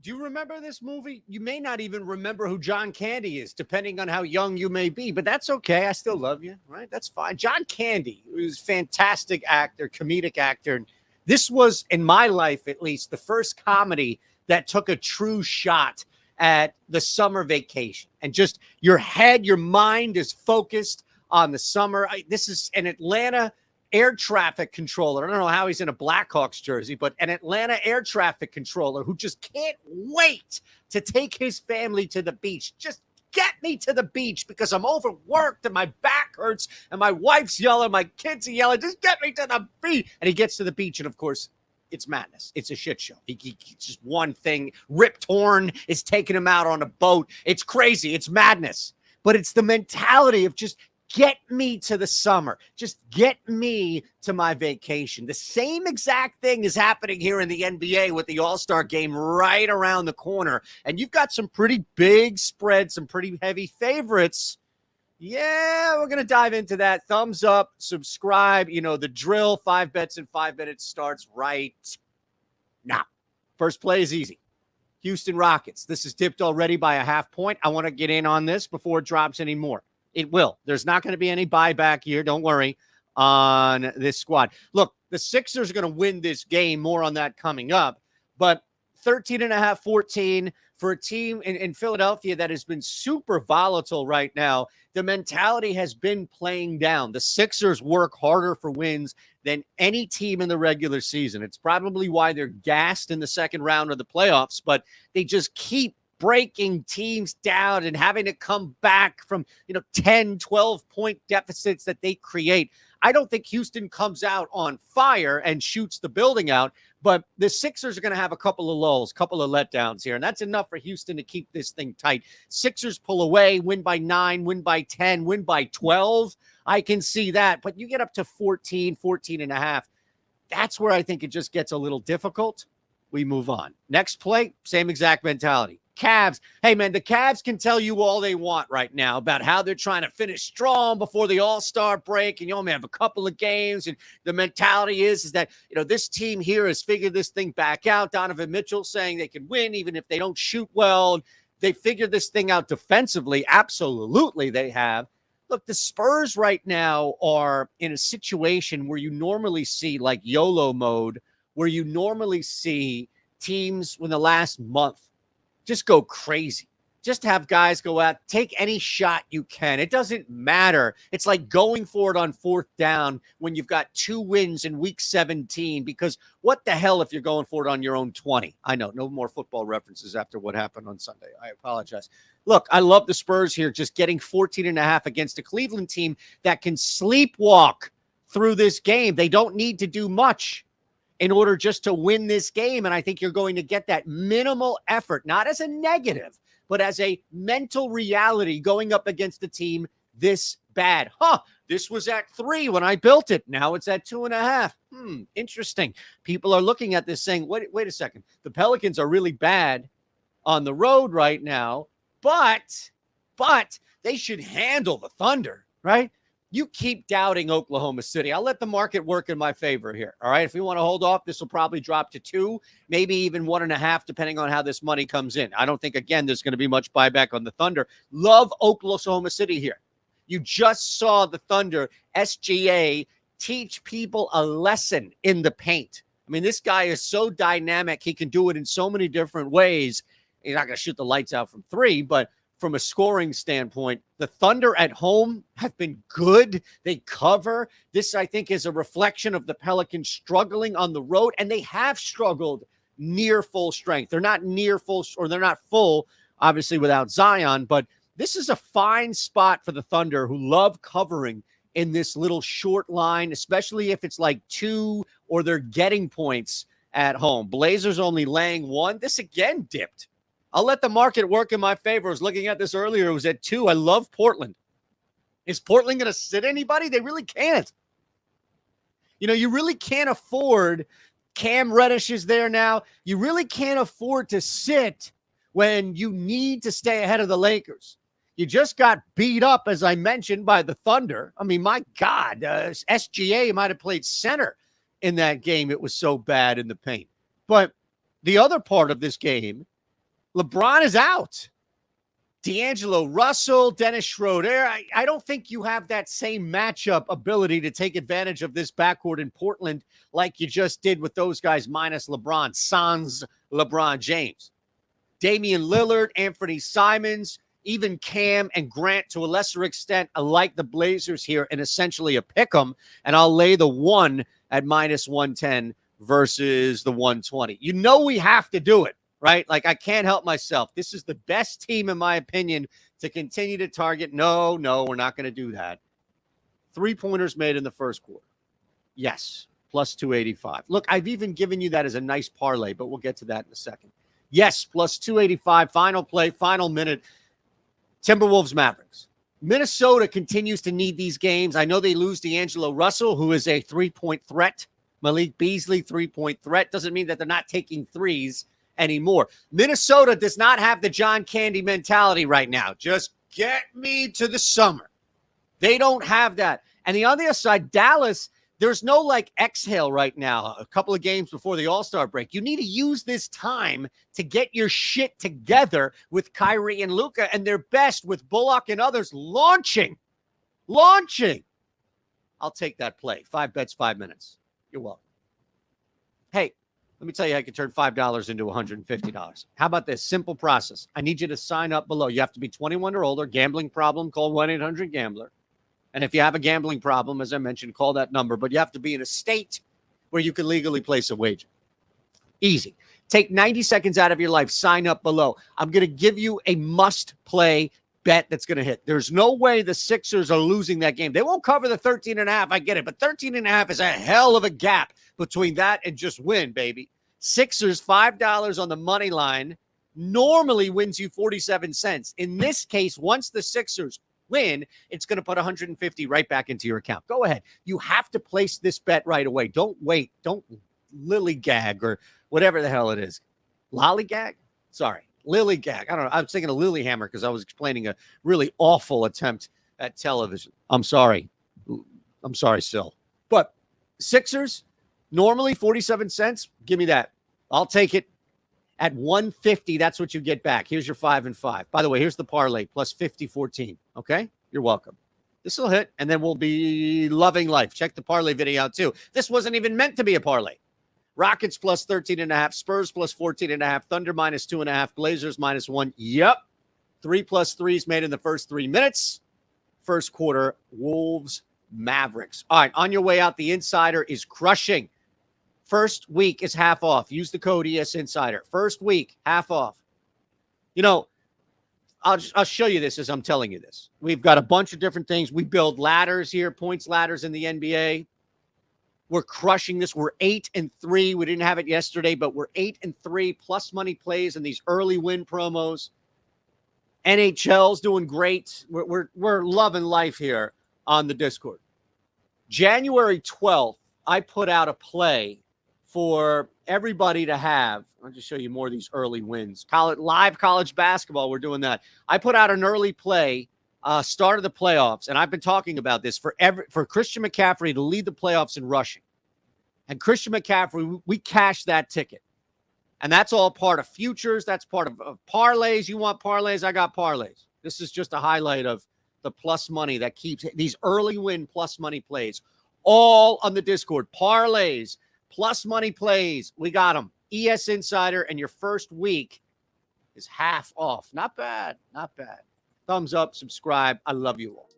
Do you remember this movie? You may not even remember who John Candy is, depending on how young you may be, but that's okay. I still love you, right? That's fine. John Candy was a fantastic actor, comedic actor. And this was, in my life at least, the first comedy that took a true shot at the summer vacation. And just your head, your mind is focused on the summer. This is an Atlanta air traffic controller. I don't know how he's in a Blackhawks jersey, but an Atlanta air traffic controller who just can't wait to take his family to the beach. Just get me to the beach because I'm overworked and my back hurts and my wife's yelling, my kids are yelling, just get me to the beach. And he gets to the beach and, of course, it's madness. It's a shit show. He just one thing. Rip Torn is taking him out on a boat. It's crazy. It's madness. But it's the mentality of just get me to the summer. Just get me to my vacation. The same exact thing is happening here in the NBA with the All-Star game right around the corner. And you've got some pretty big spreads, some pretty heavy favorites. Yeah, we're going to dive into that. Thumbs up, subscribe. You know, the drill, 5 bets in 5 minutes starts right now. First play is easy. Houston Rockets. This is tipped already by a half point. I want to get in on this before it drops any more. It will. There's not going to be any buyback here. Don't worry on this squad. Look, the Sixers are going to win this game. More on that coming up. But 13.5, 14 for a team in Philadelphia that has been super volatile right now. The mentality has been playing down. The Sixers work harder for wins than any team in the regular season. It's probably why they're gassed in the second round of the playoffs, but they just keep breaking teams down and having to come back from, 10, 12-point deficits that they create. I don't think Houston comes out on fire and shoots the building out, but the Sixers are going to have a couple of lulls, couple of letdowns here, and that's enough for Houston to keep this thing tight. Sixers pull away, win by 9, win by 10, win by 12. I can see that, but you get up to 14 and a half. That's where I think it just gets a little difficult. We move on. Next play, same exact mentality. Cavs. Hey, man, the Cavs can tell you all they want right now about how they're trying to finish strong before the All-Star break, and you only have a couple of games, and the mentality is that, this team here has figured this thing back out. Donovan Mitchell saying they can win even if they don't shoot well. They figured this thing out defensively. Absolutely, they have. Look, the Spurs right now are in a situation where you normally see like YOLO mode, where you normally see teams in the last month just go crazy. Just have guys go out, take any shot you can. It doesn't matter. It's like going for it on 4th down when you've got 2 wins in week 17, because what the hell if you're going for it on your own 20? I know, no more football references after what happened on Sunday. I apologize. Look, I love the Spurs here just getting 14.5 against a Cleveland team that can sleepwalk through this game. They don't need to do much in order just to win this game. And I think you're going to get that minimal effort, not as a negative, but as a mental reality going up against a team this bad. This was at 3 when I built it. Now it's at 2.5. Interesting. People are looking at this saying, wait a second. The Pelicans are really bad on the road right now, but they should handle the Thunder, right? You keep doubting Oklahoma City. I'll let the market work in my favor here. All right. If we want to hold off, this will probably drop to 2, maybe even 1.5, depending on how this money comes in. I don't think, again, there's going to be much buyback on the Thunder. Love Oklahoma City here. You just saw the Thunder, SGA, teach people a lesson in the paint. I mean, this guy is so dynamic. He can do it in so many different ways. He's not going to shoot the lights out from 3, but from a scoring standpoint, the Thunder at home have been good. They cover. This, I think, is a reflection of the Pelicans struggling on the road, and they have struggled near full strength. They're not near full, or they're not full, obviously, without Zion, but this is a fine spot for the Thunder who love covering in this little short line, especially if it's like 2 or they're getting points at home. Blazers only laying 1. This again dipped. I'll let the market work in my favor. I was looking at this earlier. It was at 2. I love Portland. Is Portland going to sit anybody? They really can't. You really can't afford. Cam Reddish is there now. You really can't afford to sit when you need to stay ahead of the Lakers. You just got beat up, as I mentioned, by the Thunder. I mean, my God, SGA might have played center in that game. It was so bad in the paint. But the other part of this game LeBron is out. D'Angelo Russell, Dennis Schroeder. I don't think you have that same matchup ability to take advantage of this backcourt in Portland like you just did with those guys minus LeBron, sans LeBron James. Damian Lillard, Anthony Simons, even Cam and Grant to a lesser extent. I like the Blazers here and essentially a pick 'em, and I'll lay the 1 at minus 110 versus the 120. You know we have to do it. Right? Like, I can't help myself. This is the best team, in my opinion, to continue to target. No, we're not going to do that. 3-pointers made in the first quarter. Yes, plus 285. Look, I've even given you that as a nice parlay, but we'll get to that in a second. Yes, plus 285. Final play, final minute. Timberwolves, Mavericks. Minnesota continues to need these games. I know they lose D'Angelo Russell, who is a 3-point threat. Malik Beasley, 3-point threat. Doesn't mean that they're not taking threes anymore. Minnesota does not have the John Candy mentality right now. Just get me to the summer. They don't have that. And the other side, Dallas, there's no like exhale right now. A couple of games before the All-Star break. You need to use this time to get your shit together with Kyrie and Luka, and their best with Bullock and others launching. I'll take that play. 5 bets, 5 minutes. You're welcome. Hey, let me tell you, I could turn $5 into $150. How about this simple process? I need you to sign up below. You have to be 21 or older. Gambling problem, call 1-800-GAMBLER. And if you have a gambling problem, as I mentioned, call that number. But you have to be in a state where you can legally place a wager. Easy. Take 90 seconds out of your life. Sign up below. I'm going to give you a must-play bet that's going to hit. There's no way the Sixers are losing that game. They won't cover the 13.5. I get it. But 13.5 is a hell of a gap between that and just win, baby. Sixers, $5 on the money line normally wins you 47 cents. In this case, once the Sixers win, it's going to put 150 right back into your account. Go ahead. You have to place this bet right away. Don't wait. Don't lillygag or whatever the hell it is. Lollygag? Sorry. Lillygag. I don't know. I was thinking of Lilyhammer because I was explaining a really awful attempt at television. I'm sorry. Still. But Sixers, normally 47 cents. Give me that. I'll take it at 150. That's what you get back. Here's your 5 and 5. By the way, here's the parlay plus 50-14. Okay. You're welcome. This will hit and then we'll be loving life. Check the parlay video out too. This wasn't even meant to be a parlay. Rockets plus 13.5, Spurs plus 14.5, Thunder minus 2.5, Blazers minus 1. Yep. 3 plus 3s made in the first 3 minutes. First quarter, Wolves, Mavericks. All right. On your way out, the Insider is crushing. First week is half off. Use the code ESInsider. First week, half off. You know, I'll show you this as I'm telling you this. We've got a bunch of different things. We build ladders here, points ladders in the NBA. We're crushing this. We're 8-3. We didn't have it yesterday, but we're 8-3 plus money plays and these early win promos. NHL's doing great. We're loving life here on the Discord. January 12th, I put out a play for everybody to have. I'll just show you more of these early wins. Live college basketball, we're doing that. I put out an early play, start of the playoffs, and I've been talking about this for Christian McCaffrey to lead the playoffs in rushing. And Christian McCaffrey, we cashed that ticket. And that's all part of futures. That's part of parlays. You want parlays? I got parlays. This is just a highlight of the plus money that keeps these early win plus money plays all on the Discord. Parlays, plus money plays. We got them. ES Insider, and your first week is half off. Not bad. Not bad. Thumbs up, subscribe. I love you all.